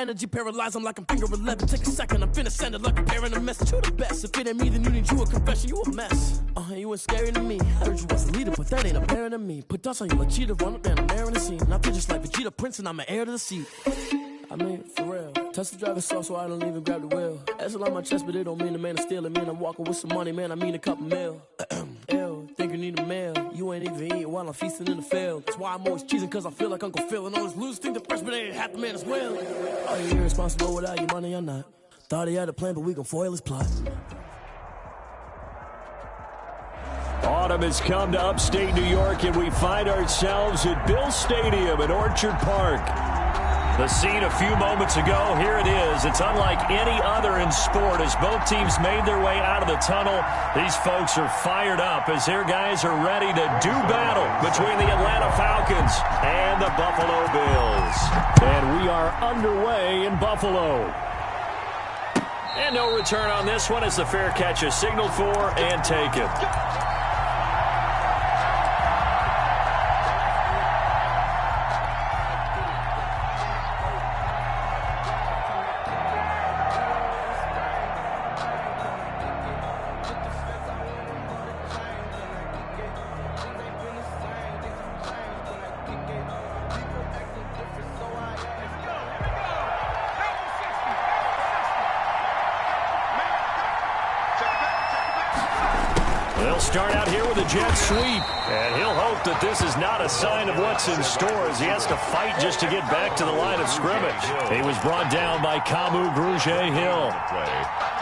energy paralyzed, I'm like I'm finger 11. Take a second, I'm finna send it like a bearing a message to the best. If it ain't me, then you need you a confession, you a mess. You ain't scary to me. I heard you was a leader, but that ain't apparent to me. Put dust on you like cheetah, run up there and I'm airing the scene. I feel just like Vegeta Prince and I'm an heir to the seat. I mean, for real. Touch the driver's soft so I don't even grab the wheel. That's on my chest, but it don't mean the man is stealing. Man, I'm walking with some money, man, I mean a couple mil. Ew, think you need a meal. You ain't even eating while I'm feasting in the field. That's why I'm always cheesing, cause I feel like Uncle Phil. And all this losers think the freshman ain't half the man as well. Are you irresponsible without your money or not? Thought he had a plan, but we gon' foil his plot. Autumn has come to upstate New York, and we find ourselves at Bill Stadium in Orchard Park. The scene a few moments ago, here it is. It's unlike any other in sport as both teams made their way out of the tunnel. These folks are fired up as their guys are ready to do battle between the Atlanta Falcons and the Buffalo Bills. And we are underway in Buffalo. And no return on this one as the fair catch is signaled for and taken. They'll start out here with a jet sweep, and he'll hope that this is not a sign of what's in store as he has to fight just to get back to the line of scrimmage. He was brought down by Kamu Grugier-Hill.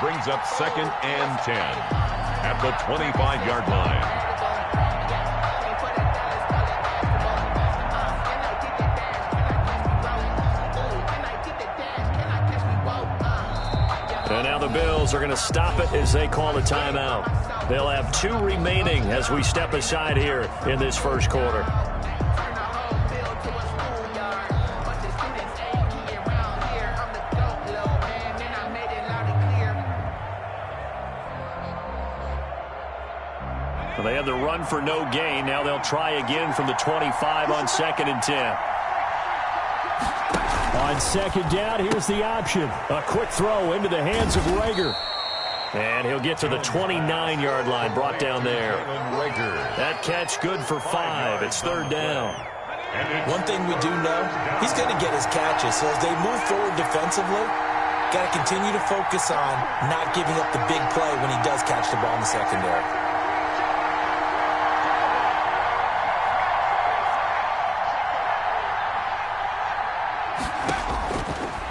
Brings up 2nd and 10 at the 25-yard line. And now the Bills are going to stop it as they call a timeout. They'll have 2 remaining as we step aside here in this first quarter. Well, they had the run for no gain. Now they'll try again from the 25 on 2nd and 10. On 2nd down, here's the option. A quick throw into the hands of Rager. And he'll get to the 29-yard line, brought down there. That catch good for 5. It's 3rd down. One thing we do know, he's going to get his catches. So as they move forward defensively, got to continue to focus on not giving up the big play when he does catch the ball in the secondary.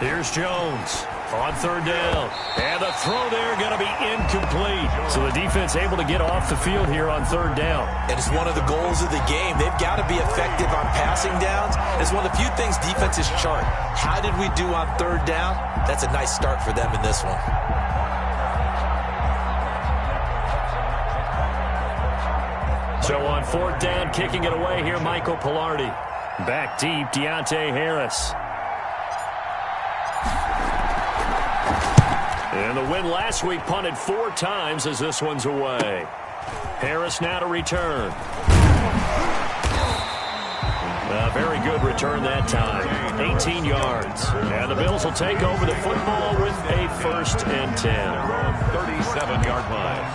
Here's Jones on 3rd down. And the throw there going to be incomplete. So the defense able to get off the field here on 3rd down. And it's one of the goals of the game. They've got to be effective on passing downs. It's one of the few things defenses chart. How did we do on 3rd down? That's a nice start for them in this one. So on 4th down, kicking it away here, Michael Pilardi. Back deep, Deontay Harris. And the win last week punted 4 times as this one's away. Harris now to return. A very good return that time. 18 yards. And the Bills will take over the football with a 1st and 10. 37-yard line.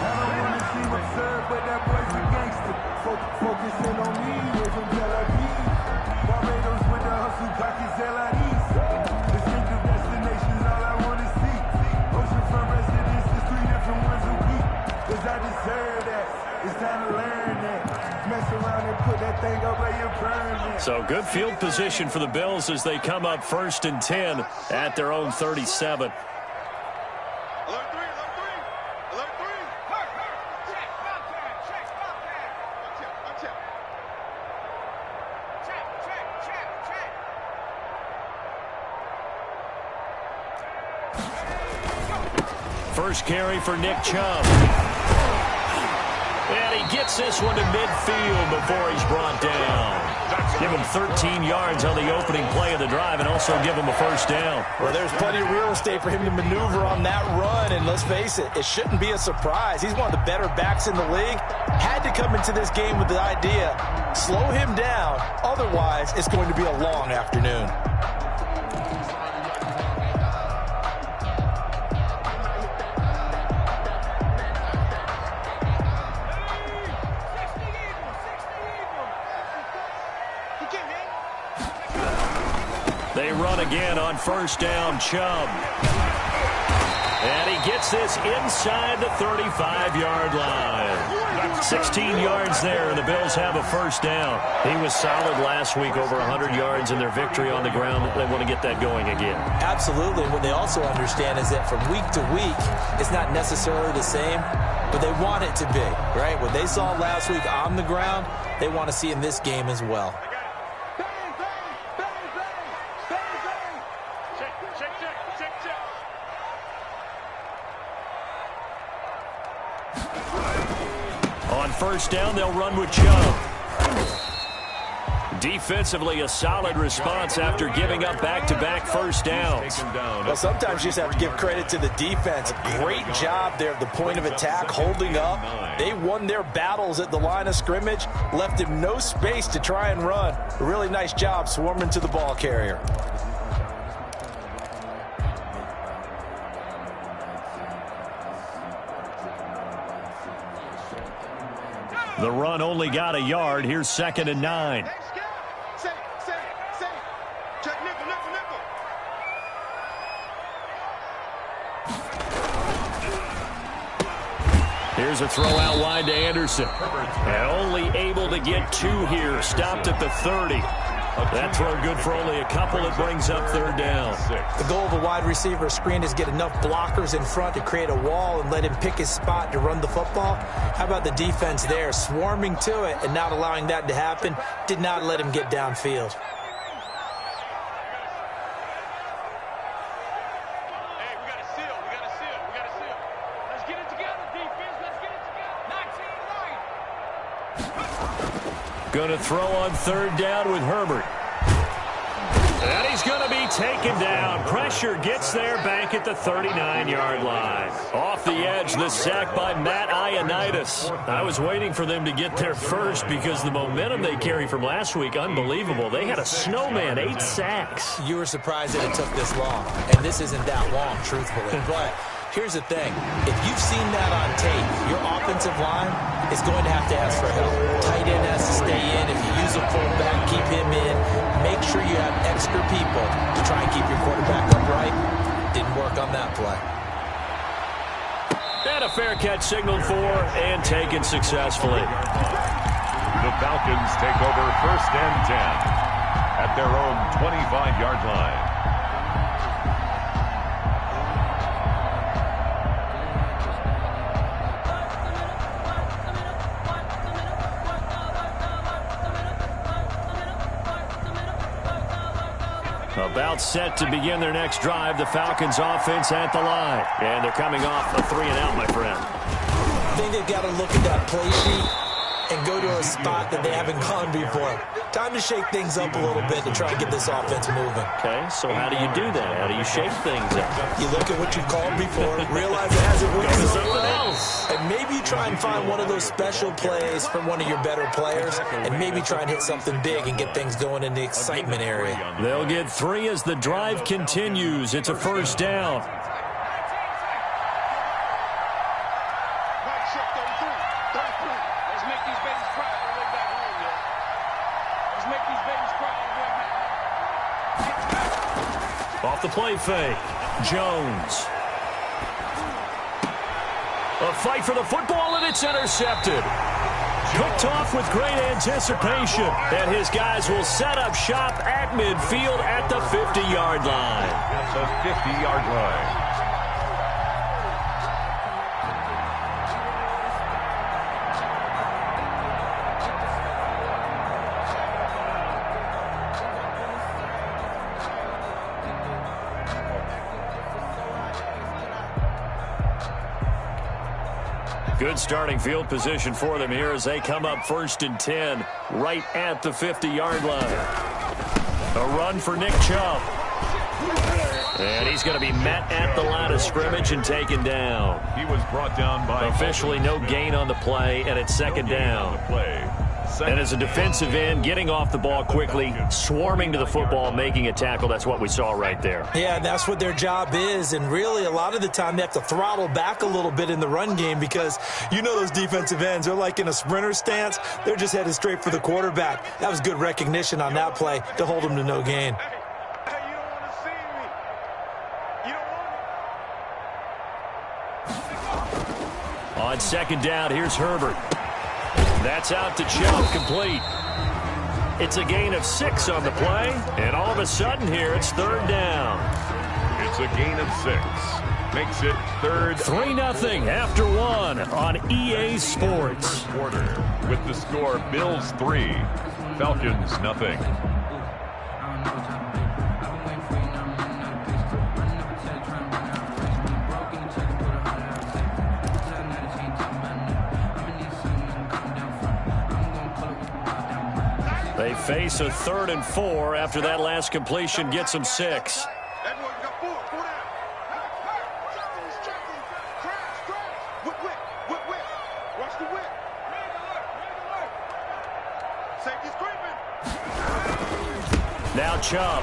So good field position for the Bills as they come up 1st and 10 at their own 37. First carry for Nick Chubb. And he gets this one to midfield before he's brought down. Give him 13 yards on the opening play of the drive and also give him a 1st down. Well, there's plenty of real estate for him to maneuver on that run, and let's face it, it shouldn't be a surprise. He's one of the better backs in the league. Had to come into this game with the idea, slow him down, otherwise it's going to be a long afternoon. run again on first down. Chubb. And he gets this inside the 35-yard line. 16 yards there, and the Bills have a first down. He was solid last week, over 100 yards in their victory on the ground. They want to get that going again. Absolutely. What they also understand is that from week to week, it's not necessarily the same, but they want it to be, right? What they saw last week on the ground, they want to see in this game as well. On first down, they'll run with Chubb. Defensively, a solid response after giving up back-to-back first downs. Well, sometimes you just have to give credit to the defense. Great job there at the point of attack, holding up. They won their battles at the line of scrimmage, left him no space to try and run. A really nice job swarming to the ball carrier. The run only got a yard. Here's 2nd and 9. Here's a throw out wide to Anderson. And only able to get 2 here. Stopped at the 30. That throw good for only a couple. It brings up 3rd down. The goal of a wide receiver screen is get enough blockers in front to create a wall and let him pick his spot to run the football. How about the defense there, swarming to it and not allowing that to happen? Did not let him get downfield. Going to throw on 3rd down with Herbert. And he's going to be taken down. Pressure gets there back at the 39-yard line. Off the edge, the sack by Matt Ioannidis. I was waiting for them to get there first because the momentum they carry from last week, unbelievable. They had a snowman, 8 sacks. You were surprised that it took this long, and this isn't that long, truthfully. But here's the thing. If you've seen that on tape, your offensive line is going to have to ask for help. Tight end has to stay in. If you use a fullback, keep him in. Make sure you have extra people to try and keep your quarterback upright. Didn't work on that play. And a fair catch signaled for and taken successfully. The Falcons take over 1st and 10 at their own 25-yard line. About set to begin their next drive. The Falcons offense at the line. And they're coming off a 3-and-out, my friend. I think they've got to look at that play sheet and go to a spot that they haven't gone before. Time to shake things up a little bit to try and get this offense moving. Okay, so how do you do that? How do you shake things up? You look at what you've called before, realize it hasn't worked so well, and maybe try and find one of those special plays from one of your better players, and maybe try and hit something big and get things going in the excitement area. They'll get 3 as the drive continues. It's a 1st down. Off the play fake, Jones. A fight for the football, and it's intercepted. Picked off with great anticipation. And his guys will set up shop at midfield at the 50-yard line. At the 50-yard line. Good starting field position for them here as they come up 1st and 10 right at the 50-yard line. A run for Nick Chubb. And he's going to be met at the line of scrimmage and taken down. He was brought down by... Officially no gain on the play, and it's 2nd down. And as a defensive end, getting off the ball quickly, swarming to the football, making a tackle, that's what we saw right there. Yeah, that's what their job is, and really a lot of the time they have to throttle back a little bit in the run game because you know those defensive ends, they're like in a sprinter stance. They're just headed straight for the quarterback. That was good recognition on that play to hold them to no gain. Hey, you don't want to On second down, here's Herbert. That's out to Chubb, complete. It's a gain of 6 on the play, and all of a sudden here, it's third down. It's a gain of 6. Makes it third. 3-0 after 1 on EA Sports. Quarter with the score Bills 3, Falcons 0. They face a 3rd and 4 after that last completion gets them 6. Now Chubb.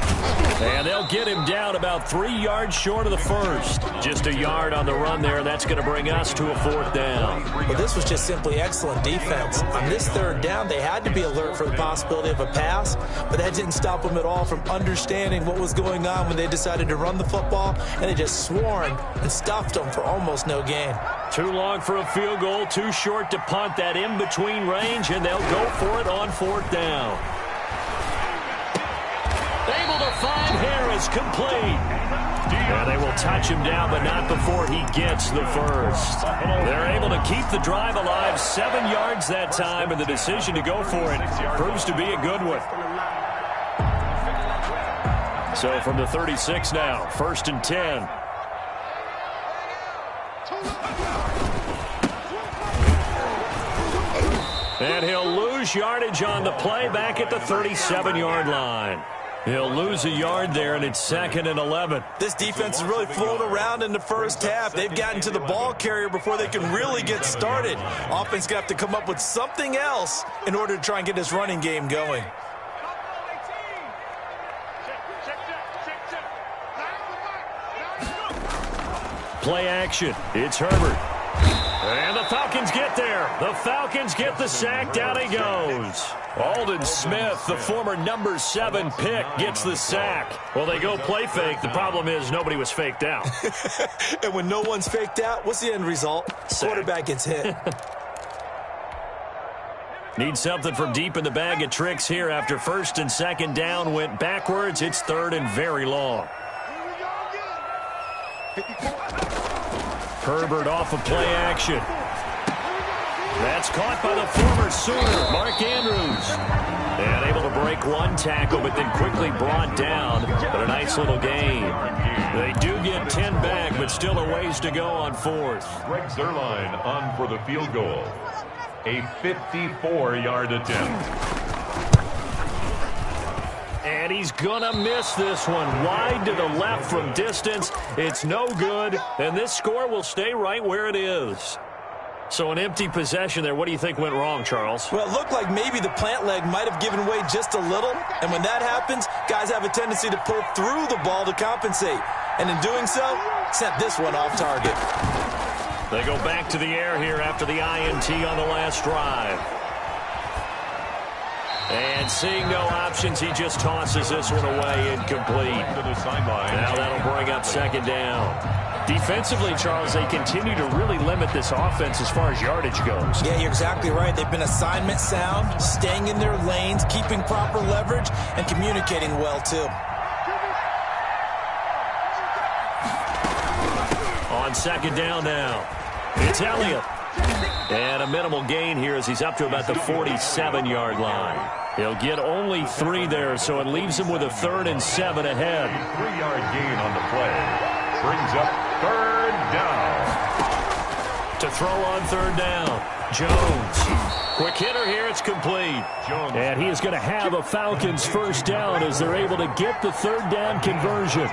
And they'll get him down about 3 yards short of the first. Just a yard on the run there. That's going to bring us to a 4th down. Well, this was just simply excellent defense. On this 3rd down, they had to be alert for the possibility of a pass, but that didn't stop them at all from understanding what was going on when they decided to run the football, and they just swarmed and stuffed them for almost no gain. Too long for a field goal, too short to punt that in-between range, and they'll go for it on 4th down. Able to find Harris, complete. And they will touch him down, but not before he gets the first. They're able to keep the drive alive, 7 yards that time, and the decision to go for it proves to be a good one. So from the 36 now, 1st and 10. And he'll lose yardage on the play back at the 37-yard line. He'll lose a yard there, and it's 2nd and 11. This defense is really flown around in the first half. They've gotten to the ball carrier before they can really get started. Offense got to come up with something else in order to try and get this running game going. Play action. It's Herbert. And the Falcons get there. The Falcons get the sack. Down he goes. Aldon Smith, the former number 7 pick, gets the sack. Well, they go play fake. The problem is nobody was faked out. And when no one's faked out, what's the end result? Sack. Quarterback gets hit. Need something from deep in the bag of tricks here after 1st and 2nd down went backwards. It's 3rd and very long. Herbert off of play action. That's caught by the former Sooner, Mark Andrews. And able to break one tackle, but then quickly brought down. But a nice little gain. They do get 10 back, but still a ways to go on 4th. Greg Zuerlein on for the field goal. A 54-yard attempt. And he's gonna miss this one. Wide to the left from distance. It's no good, and this score will stay right where it is. So an empty possession there. What do you think went wrong, Charles? Well, it looked like maybe the plant leg might have given way just a little, and when that happens, guys have a tendency to pull through the ball to compensate, and in doing so, sent this one off target. They go back to the air here after the INT on the last drive. And seeing no options, he just tosses this one away, incomplete. To the sideline. Now that'll bring up 2nd down. Defensively, Charles, they continue to really limit this offense as far as yardage goes. Yeah, you're exactly right. They've been assignment sound, staying in their lanes, keeping proper leverage, and communicating well, too. On 2nd down now, it's Elliott. And a minimal gain here as he's up to about the 47-yard line. He'll get only 3 there, so it leaves him with a 3rd and 7 ahead. 3-yard gain on the play. Brings up 3rd down. To throw on 3rd down, Jones. Quick hitter here, it's complete. Jones. And he is going to have a Falcons 1st down as they're able to get the 3rd down conversion.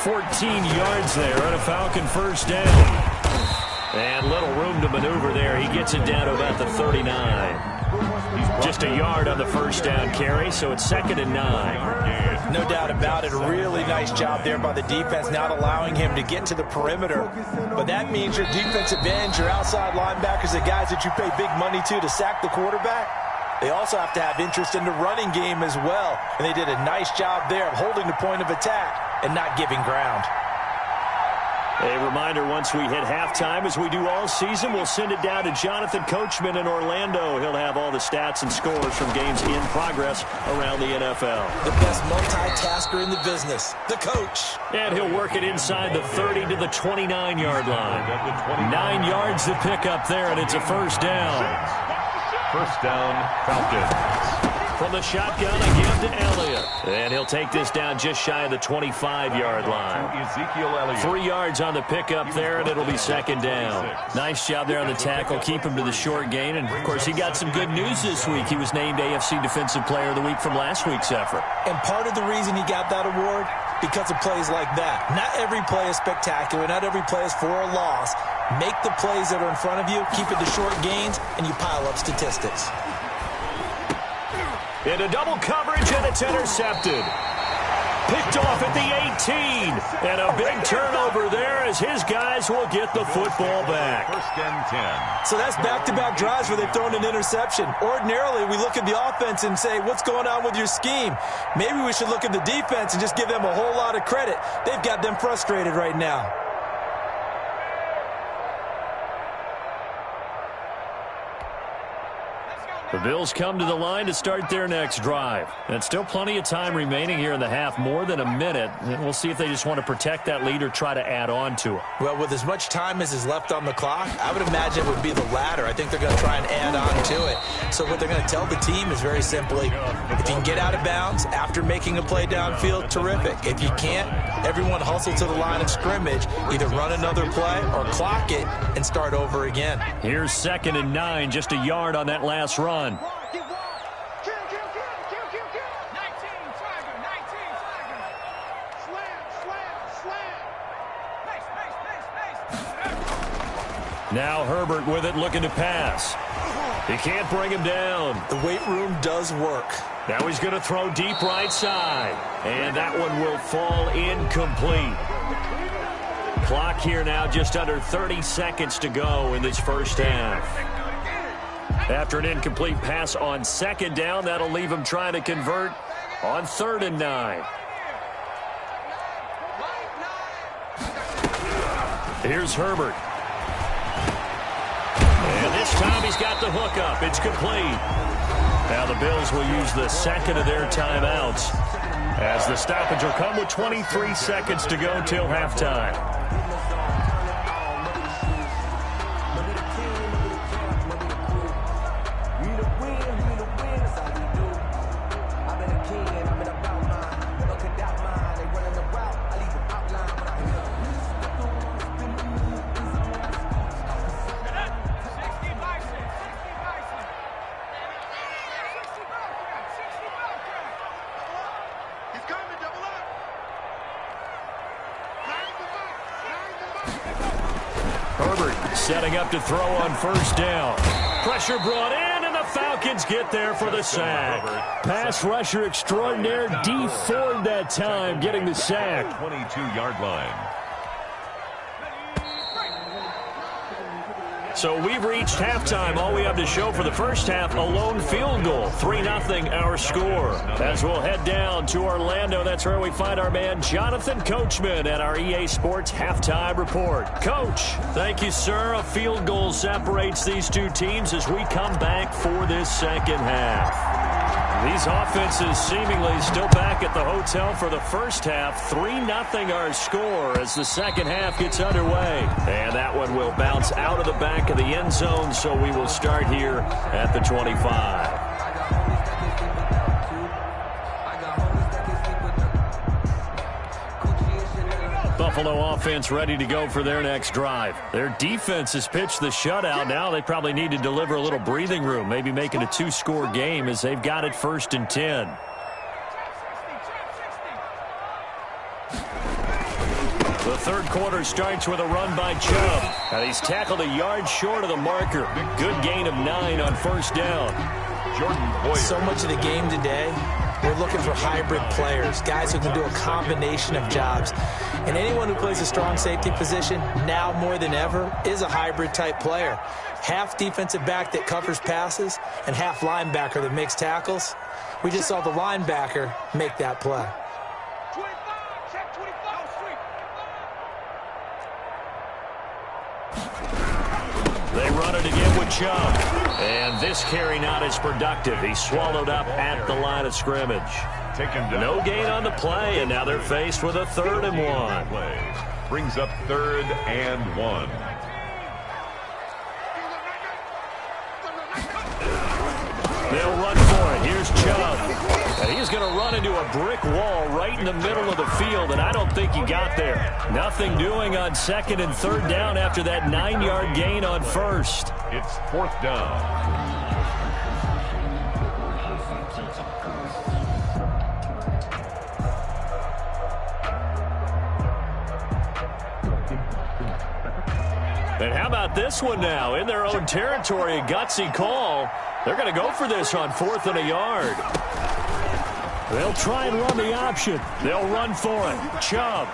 14 yards there on a Falcon 1st down. And little room to maneuver there. He gets it down to about the 39. Just a yard on the 1st down carry, so it's 2nd and 9. No doubt about it. A really nice job there by the defense, not allowing him to get to the perimeter. But that means your defensive ends, your outside linebackers, the guys that you pay big money to sack the quarterback, they also have to have interest in the running game as well. And they did a nice job there of holding the point of attack and not giving ground. A reminder, once we hit halftime, as we do all season, we'll send it down to Jonathan Coachman in Orlando. He'll have all the stats and scores from games in progress around the NFL. The best multitasker in the business, the coach. And he'll work it inside the 30 to the 29-yard line. 9 yards to pick up there, and it's a first down. First down, Falcons. From the shotgun again to Elliott. And he'll take this down just shy of the 25-yard line. Ezekiel Elliott. 3 yards on the pickup there, and it'll be second down. Nice job there on the tackle. Keep him to the short gain. And, of course, he got some good news this week. He was named AFC Defensive Player of the Week from last week's effort. And part of the reason he got that award, because of plays like that. Not every play is spectacular. Not every play is for a loss. Make the plays that are in front of you, keep it to short gains, and you pile up statistics. Into double coverage, and it's intercepted. Picked off at the 18. And a big turnover there as his guys will get the football back. First and 10. So that's back-to-back drives where they've thrown an interception. Ordinarily, we look at the offense and say, what's going on with your scheme? Maybe we should look at the defense and just give them a whole lot of credit. They've got them frustrated right now. The Bills come to the line to start their next drive. And still plenty of time remaining here in the half, more than a minute. And we'll see if they just want to protect that lead or try to add on to it. Well, with as much time as is left on the clock, I would imagine it would be the latter. I think they're going to try and add on to it. So what they're going to tell the team is very simply, if you can get out of bounds after making a play downfield, terrific. If you can't, everyone hustle to the line of scrimmage, either run another play or clock it and start over again. Here's 2nd and 9, just a yard on that last run. Now Herbert with it, looking to pass. He can't bring him down. The weight room does work. Now he's going to throw deep right side. And that one will fall incomplete. Clock here now, just under 30 seconds to go in this first half. After an incomplete pass on 2nd down, that'll leave him trying to convert on 3rd and 9. Here's Herbert. And this time he's got the hook up. It's complete. Now the Bills will use the second of their timeouts as the stoppage will come with 23 seconds to go till halftime. Setting up to throw on 1st down. Pressure brought in, and the Falcons get there for the sack. Pass rusher extraordinaire, D Ford that time, getting the sack. 22-yard line. So we've reached halftime. All we have to show for the first half, a lone field goal. 3-0 our score. As we'll head down to Orlando, that's where we find our man Jonathan Coachman at our EA Sports Halftime Report. Coach, thank you, sir. A field goal separates these two teams as we come back for this second half. These offenses seemingly still back at the hotel for the first half. 3-0 our score as the second half gets underway. And that one will bounce out of the back of the end zone, so we will start here at the 25. Buffalo offense ready to go for their next drive. Their defense has pitched the shutout. Now they probably need to deliver a little breathing room, maybe make it a 2-score game as they've got it 1st and 10. The third quarter starts with a run by Chubb. And he's tackled a yard short of the marker. Good gain of 9 on 1st down. Jordan Boyer. So much of the game today, we're looking for hybrid players, guys who can do a combination of jobs. And anyone who plays a strong safety position, now more than ever, is a hybrid-type player. Half defensive back that covers passes and half linebacker that makes tackles. We just saw the linebacker make that play. run it again with Chubb. And this carry not as productive. He's swallowed up at the line of scrimmage. No gain on the play, and now they're faced with a 3rd and 1. Brings up 3rd and 1. They'll run for it. Here's Chubb. And he's going to run into a brick wall right in the middle of the field, and I don't think he got there. Nothing doing on 2nd and 3rd down after that 9-yard gain on 1st. It's 4th down. And how about this one now? In their own territory, a gutsy call. They're going to go for this on 4th and a yard. They'll try and run the option. They'll run for it. Chubb.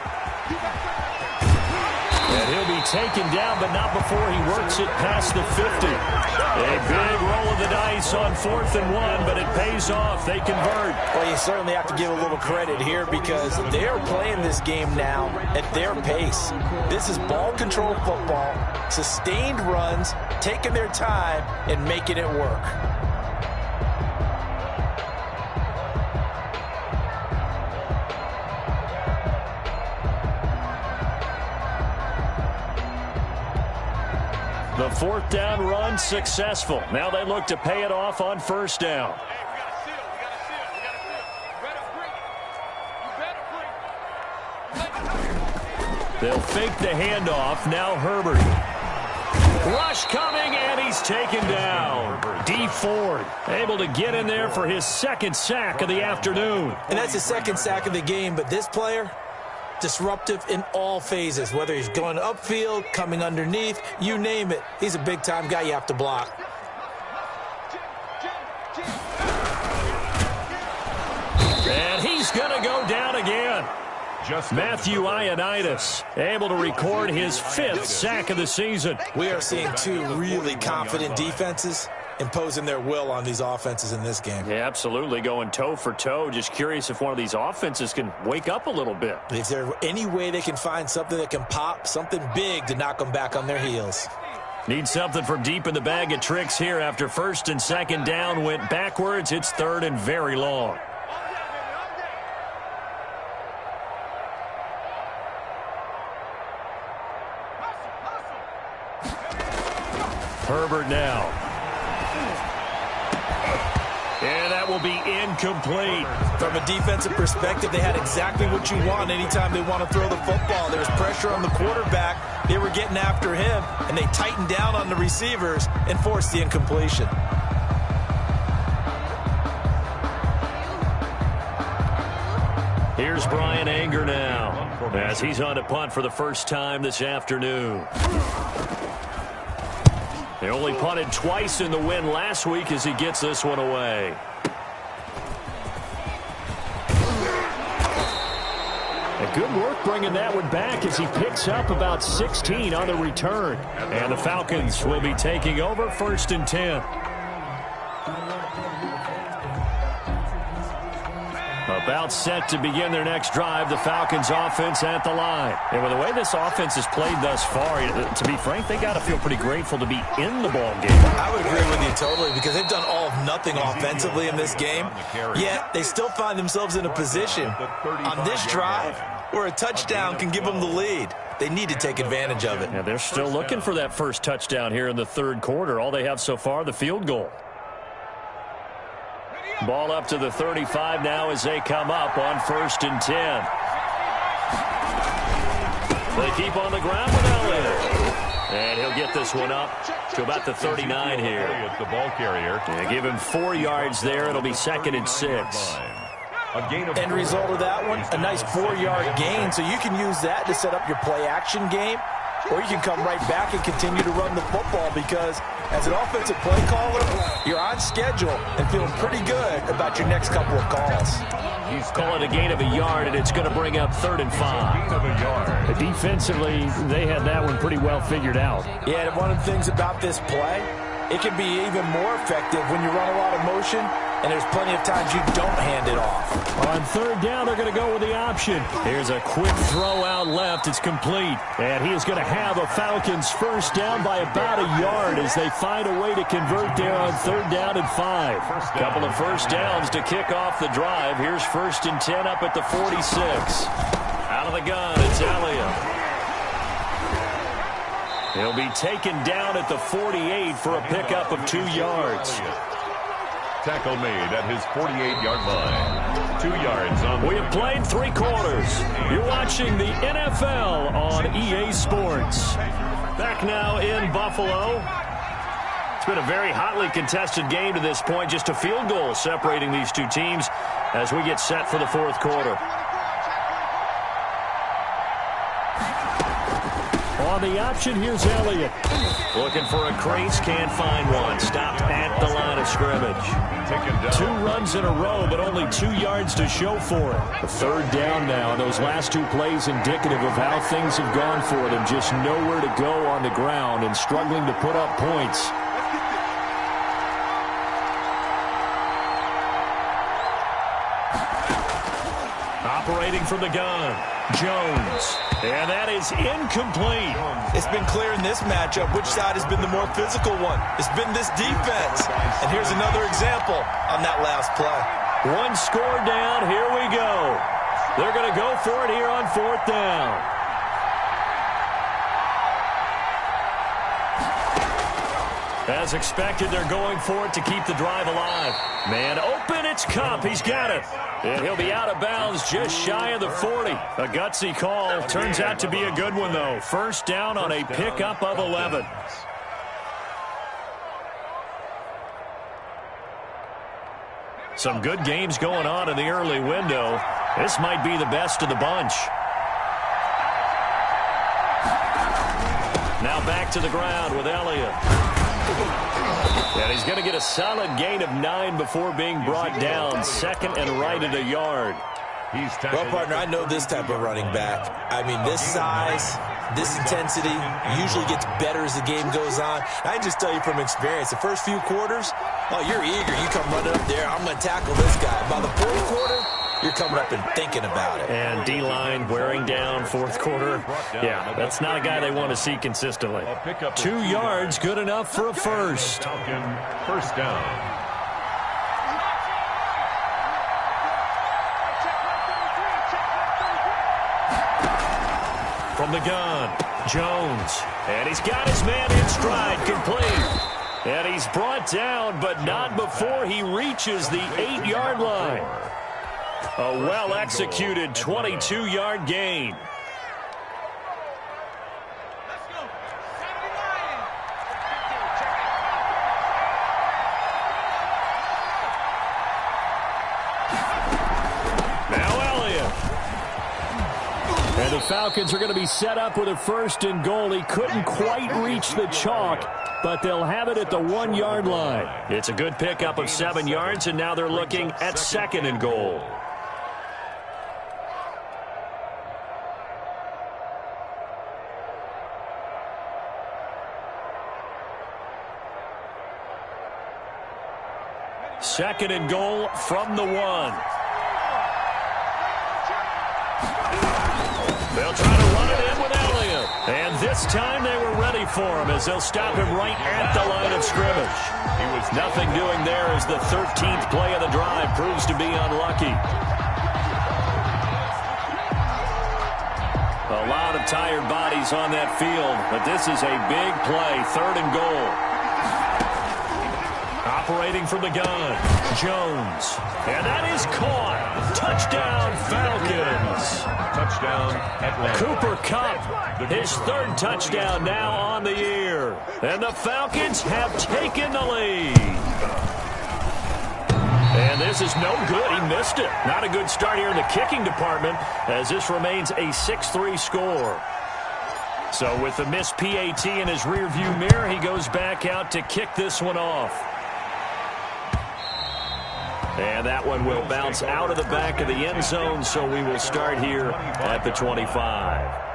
And he'll be taken down, but not before he works it past the 50. A big roll of the dice on 4th and 1, but it pays off. They convert. Well, you certainly have to give a little credit here because they're playing this game now at their pace. This is ball control football, sustained runs, taking their time, and making it work. The 4th down run successful. Now they look to pay it off on 1st down. They'll fake the handoff. Now Herbert. Rush coming, and he's taken down. D. Ford able to get in there for his 2nd sack of the afternoon. And that's his 2nd sack of the game, but this player, disruptive in all phases, whether he's going upfield, coming underneath, you name it. He's a big-time guy you have to block. And he's going to go down again. Matthew Ioannidis able to record his 5th sack of the season. We are seeing 2 really confident defenses imposing their will on these offenses in this game. Yeah, absolutely, going toe for toe. Just curious if one of these offenses can wake up a little bit. Is there any way they can find something that can pop, something big to knock them back on their heels? Need something from deep in the bag of tricks here after 1st and 2nd down went backwards. It's 3rd and very long. Herbert now. And that will be incomplete. From a defensive perspective, they had exactly what you want anytime they want to throw the football. There was pressure on the quarterback. They were getting after him, and they tightened down on the receivers and forced the incompletion. Here's Brian Anger now as he's on to punt for the first time this afternoon. They only punted twice in the win last week as he gets this one away. And good work bringing that one back as he picks up about 16 on the return. And the Falcons will be taking over 1st and 10. About set to begin their next drive, the Falcons offense at the line. And with the way this offense has played thus far, to be frank, they got to feel pretty grateful to be in the ball game. I would agree with you totally because they've done all of nothing offensively in this game, yet they still find themselves in a position on this drive where a touchdown can give them the lead. They need to take advantage of it. Yeah, they're still looking for that first touchdown here in the 3rd quarter. All they have so far, the field goal. Ball up to the 35 now as they come up on 1st and 10. They keep on the ground with Elliott. And he'll get this one up to about the 39 here. The ball carrier. Yeah, give him 4 yards there. It'll be 2nd and 6. End result of that one, a nice 4-yard gain. So you can use that to set up your play-action game. Or you can come right back and continue to run the football because as an offensive play caller, you're on schedule and feeling pretty good about your next couple of calls. He's calling a gain of a yard, and it's going to bring up 3rd and 5. Defensively, they had that one pretty well figured out. Yeah, and one of the things about this play, it can be even more effective when you run a lot of motion and there's plenty of times you don't hand it off. On third down, they're going to go with the option. Here's a quick throw out left. It's complete. And he is going to have a Falcons first down by about a yard as they find a way to convert there on third down and 5. Couple of first downs to kick off the drive. Here's 1st and 10 up at the 46. Out of the gun, it's Elliott. He'll be taken down at the 48 for a pickup of 2 yards. Tackle made at his 48-yard line. 2 yards on. We have played 3 quarters. You're watching the NFL on EA Sports. Back now in Buffalo. It's been a very hotly contested game to this point. Just a field goal separating these two teams as we get set for the 4th quarter. On the option, here's Elliott. Looking for a crease, can't find one. Stopped at the line of scrimmage. 2 runs in a row, but only 2 yards to show for it. The 3rd down now. Those last 2 plays indicative of how things have gone for them. Just nowhere to go on the ground and struggling to put up points. Operating from the gun, Jones. And that is incomplete. It's been clear in this matchup which side has been the more physical one. It's been this defense. And here's another example on that last play. 1 score down. Here we go. They're going to go for it here on 4th down. As expected, they're going for it to keep the drive alive. Man open, it's Kupp. He's got it. And he'll be out of bounds just shy of the 40. A gutsy call. Turns out to be a good one, though. First down on a pickup of 11. Some good games going on in the early window. This might be the best of the bunch. Now back to the ground with Elliott. And he's going to get a solid gain of 9 before being brought down. 2nd and right at a yard. Well, partner, I know this type of running back. I mean, this size, this intensity usually gets better as the game goes on. I can just tell you from experience, the first few quarters, oh, you're eager. You come running up there, I'm going to tackle this guy. By the 4th quarter, you're coming up and thinking about it. And D-line wearing down 4th quarter. Yeah, that's not a guy they want to see consistently. 2 yards, good enough for a first. First down. From the gun, Jones. And he's got his man in stride, complete. And he's brought down, but not before he reaches the 8-yard line. A well-executed 22-yard gain. Now Elliott. And the Falcons are going to be set up with a 1st and goal. He couldn't quite reach the chalk, but they'll have it at the 1-yard line. It's a good pickup of 7 yards, and now they're looking at 2nd and goal. Second and goal from the 1. They'll try to run it in with Elliott. And this time they were ready for him as they'll stop him right at the line of scrimmage. Nothing doing there as the 13th play of the drive proves to be unlucky. A lot of tired bodies on that field, but this is a big play, 3rd and goal. Operating from the gun, Jones. And that is caught. Touchdown, Falcons. Touchdown, Atlanta. Cooper Kupp, his 3rd touchdown now on the year. And the Falcons have taken the lead. And this is no good. He missed it. Not a good start here in the kicking department as this remains a 6-3 score. So with the missed PAT in his rearview mirror, he goes back out to kick this one off. And that one will bounce out of the back of the end zone, so we will start here at the 25.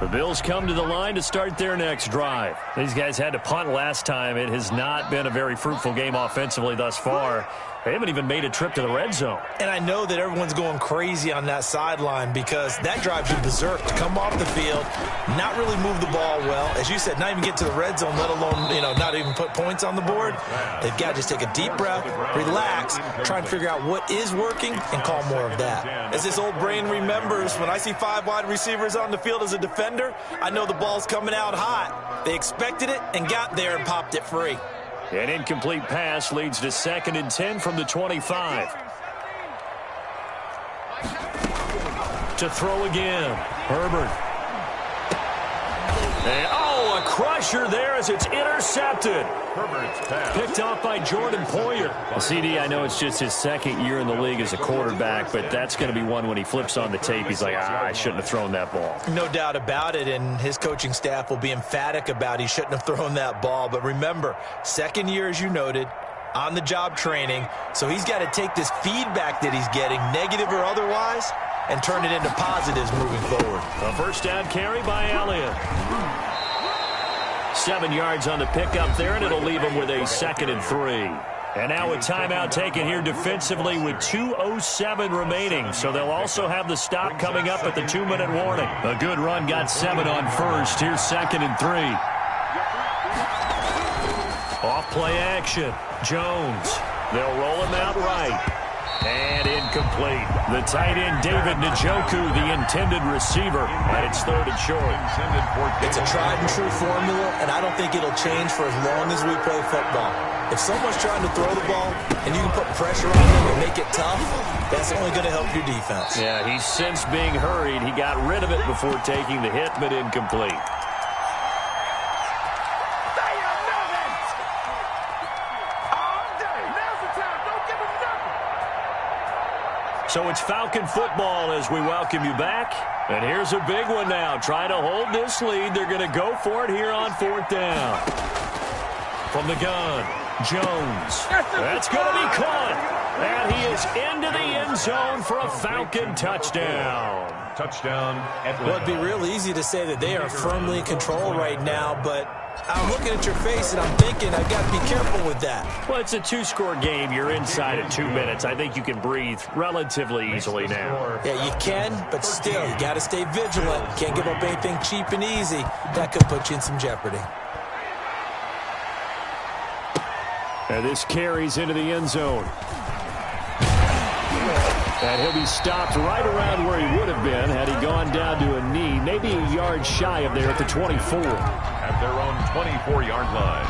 The Bills come to the line to start their next drive. These guys had to punt last time. It has not been a very fruitful game offensively thus far. They haven't even made a trip to the red zone. And I know that everyone's going crazy on that sideline because that drives you berserk to come off the field, not really move the ball well. As you said, not even get to the red zone, let alone, not even put points on the board. They've got to just take a deep breath, relax, try and figure out what is working, and call more of that. As this old brain remembers, when I see 5 wide receivers on the field as a defender, I know the ball's coming out hot. They expected it and got there and popped it free. An incomplete pass leads to 2nd and 10 from the 25. To throw again. Herbert. And, a crusher there as it's intercepted. Picked off by Jordan Poyer. Well, CD, I know it's just his 2nd year in the league as a quarterback, but that's going to be one when he flips on the tape. He's like, I shouldn't have thrown that ball. No doubt about it, and his coaching staff will be emphatic about he shouldn't have thrown that ball. But remember, 2nd year, as you noted, on-the-job training, so he's got to take this feedback that he's getting, negative or otherwise, and turn it into positives moving forward. A first down carry by Elliott. 7 yards on the pickup there, and it'll leave him with a 2nd and 3. And now a timeout taken here defensively with 2:07 remaining. So they'll also have the stop coming up at the 2-minute warning. A good run got 7 on first. Here's 2nd and 3. Off play action. Jones. They'll roll him out right. And incomplete. The tight end, David Njoku, the intended receiver, and it's 3rd and short. It's a tried-and-true formula, and I don't think it'll change for as long as we play football. If someone's trying to throw the ball and you can put pressure on them and make it tough, that's only going to help your defense. Yeah, he's since being hurried. He got rid of it before taking the hit, but incomplete. So it's Falcon football as we welcome you back. And here's a big one now. Trying to hold this lead. They're going to go for it here on 4th down. From the gun, Jones. That's going to be caught. And he is into the end zone for a Falcon touchdown. Touchdown, Atlanta. Well, it'd be real easy to say that they are firmly in control right now, but I'm looking at your face and I'm thinking I've got to be careful with that. Well, it's a 2-score game. You're inside at 2 minutes. I think you can breathe relatively easily now. Yeah, you can, but still, you got to stay vigilant. You can't give up anything cheap and easy. That could put you in some jeopardy. And this carries into the end zone. And he'll be stopped right around where he would have been had he gone down to a knee, maybe a yard shy of there at the 24. At their own 24-yard line.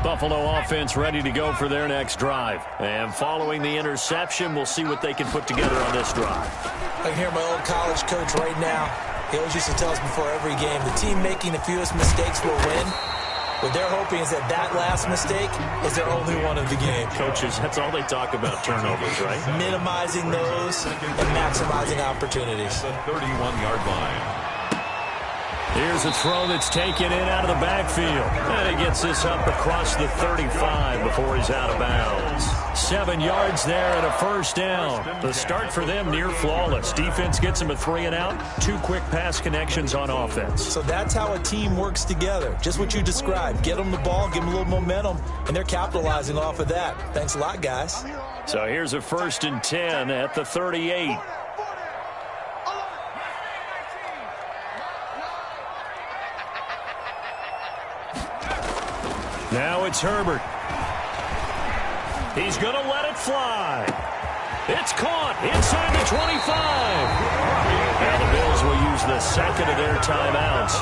Buffalo offense ready to go for their next drive. And following the interception, we'll see what they can put together on this drive. I can hear my old college coach right now. He always used to tell us before every game, the team making the fewest mistakes will win. What they're hoping is that last mistake is their only one of the game. Coaches, that's all they talk about, turnovers, right? Minimizing those and maximizing opportunities. The 31-yard line. Here's a throw that's taken in out of the backfield. And he gets this up across the 35 before he's out of bounds. 7 yards there and a first down. The start for them near flawless. Defense gets them a 3 and out. 2 quick pass connections on offense. So that's how a team works together. Just what you described. Get them the ball, give them a little momentum, and they're capitalizing off of that. Thanks a lot, guys. So here's a 1st and 10 at the 38. Now it's Herbert. He's going to let it fly. It's caught inside the 25. And the Bills will use the 2nd of their timeouts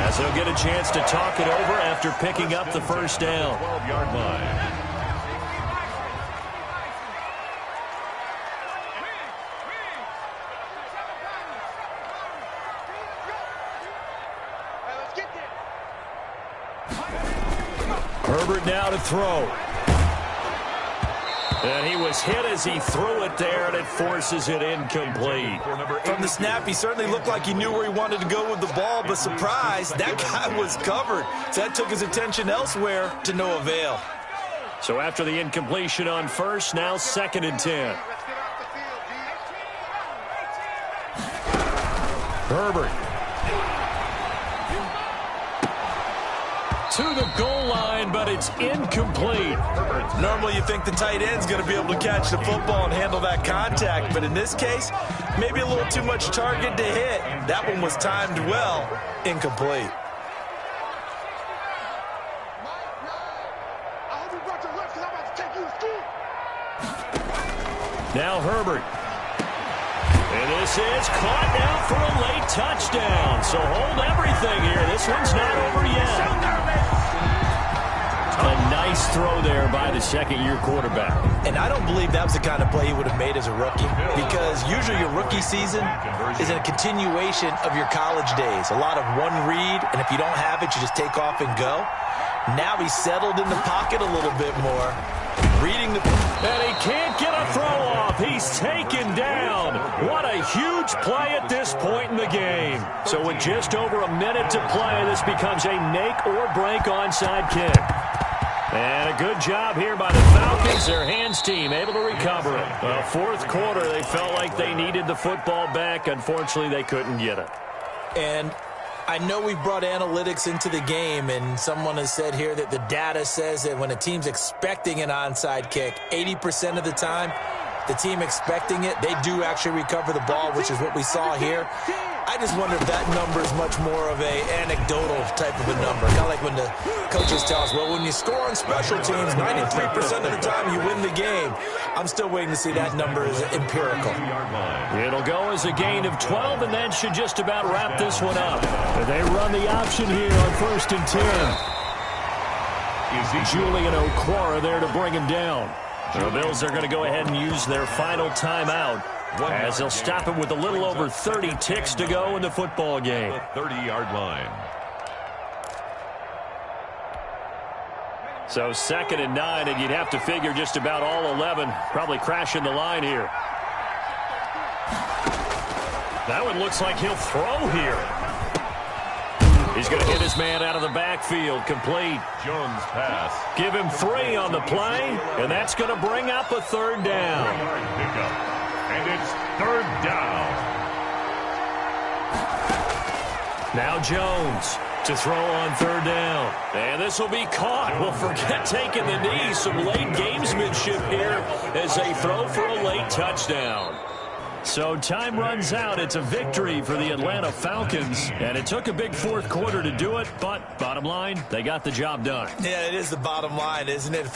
as they'll get a chance to talk it over after picking up the first down. 12-yard line. Herbert now to throw. And he was hit as he threw it there, and it forces it incomplete. From the snap, he certainly looked like he knew where he wanted to go with the ball, but surprise, that guy was covered. So that took his attention elsewhere to no avail. So after the incompletion on first, now 2nd and 10. Herbert. To the goal line, but it's incomplete. Normally you think the tight end's going to be able to catch the football and handle that contact, but in this case, maybe a little too much target to hit. That one was timed well. Incomplete. Now Herbert. And this is caught now for a late touchdown. So hold everything here. This one's not over yet. A nice throw there by the second-year quarterback. And I don't believe that was the kind of play he would have made as a rookie, because usually your rookie season is a continuation of your college days. A lot of one read, and if you don't have it, you just take off and go. Now he's settled in the pocket a little bit more. Reading the... And he can't get a throw off. He's taken down. What a huge play at this point in the game. So with just over a minute to play, this becomes a make or break onside kick. And a good job here by the Falcons. Their hands team able to recover it. Well, fourth quarter, they felt like they needed the football back. Unfortunately, they couldn't get it. And I know we brought analytics into the game, and someone has said here that the data says that when a team's expecting an onside kick, 80% of the time, the team expecting it, they do actually recover the ball, which is what we saw here. I just wonder if that number is much more of a anecdotal type of a number. Kind of like when the coaches tell us, well, when you score on special teams, 93% of the time you win the game. I'm still waiting to see that number is empirical. It'll go as a gain of 12, and that should just about wrap this one up. They run the option here on 1st and 10. Julian Okwara there to bring him down. The Bills are going to go ahead and use their final timeout, as they'll stop it with a little over 30 ticks to go in the football game. The 30-yard line. So 2nd and 9, and you'd have to figure just about all 11 probably crashing the line here. That one looks like he'll throw here. He's going to hit his man out of the backfield, complete. Jones pass. Give him 3 on the play, and that's going to bring up a 3rd down. Pickup. And it's 3rd down. Now Jones to throw on 3rd down. And this will be caught. Well, forget taking the knee. Some late gamesmanship here as they throw for a late touchdown. So time runs out. It's a victory for the Atlanta Falcons. And it took a big fourth quarter to do it. But bottom line, they got the job done. Yeah, it is the bottom line, isn't it?